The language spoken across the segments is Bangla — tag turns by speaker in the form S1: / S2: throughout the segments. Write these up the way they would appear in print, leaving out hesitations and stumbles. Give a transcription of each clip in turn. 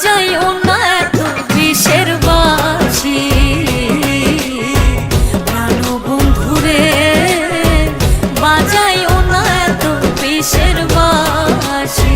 S1: বাজাইও না এত বিষের বাঁশি প্রাণবন্ধুরে, বাজাইও না এত বিষের বাঁশি।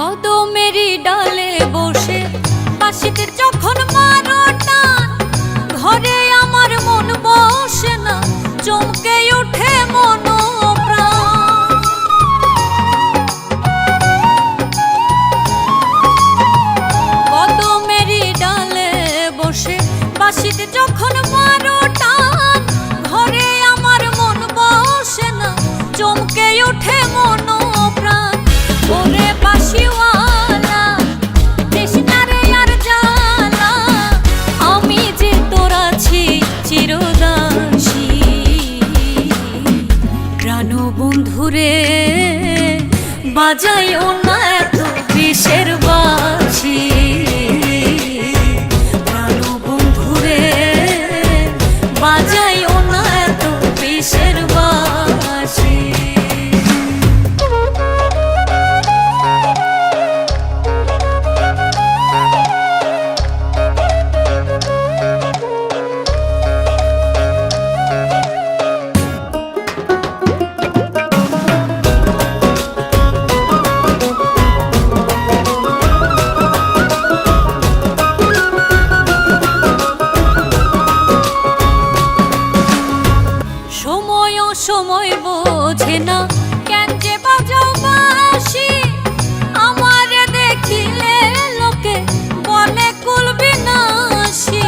S1: কদমেরই ডালে বসে বাঁশিতে যখন মারো টান, ঘরে আমার মন বসে না, চমকে ওঠে মনোপ্রাণ। কদমেরই ডালে বসে বাঁশিতে যখন মারো টান, ঘরে আমার মন বসে না, চমকে ওঠে মনোপ্রাণ। ওরে বাঁশিওয়ালা দিস না রে আর জ্বালা, আমি যে তোর আছি চিরদাসী। প্রাণবন্ধুরে, বাজাইও না এত বিষের বাঁশি প্রাণবন্ধুরে, বাজাইও না এত বিষের বাঁশি। সময় বোঝে না কেন যে বাজাও বাঁশি, আমারে দেখিলে লোকে বলে কুল বিনাশী।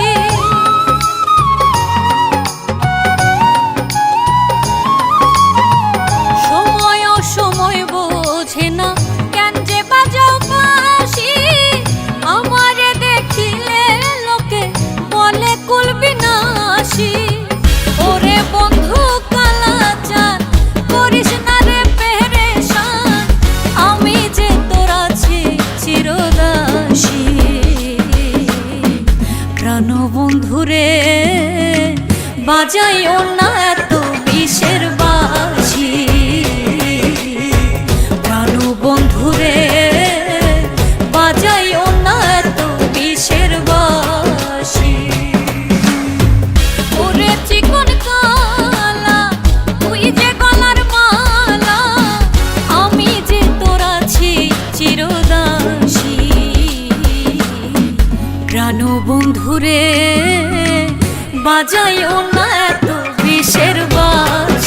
S1: সময় বোঝে না কেন যে বাজাও বাঁশি, আমারে দেখিলে লোকে বলে কুল বিনাশী। ওরে বন্ধু কালাচান করিস না রে পেরেশান, আমি যে তোর আছি চিরদাসী। প্রাণবন্ধুরে, বাজাইও না এত বিষের বাঁশি প্রাণবন্ধুরে, বাজাইও না এত বিষের বাঁশি। ওরে চিকন কালা তুই যে গলার মালা, আমি যে তোর আছি চিরদাসী। প্রাণবন্ধুরে, বাজাইও না এত বিষের বাঁশি।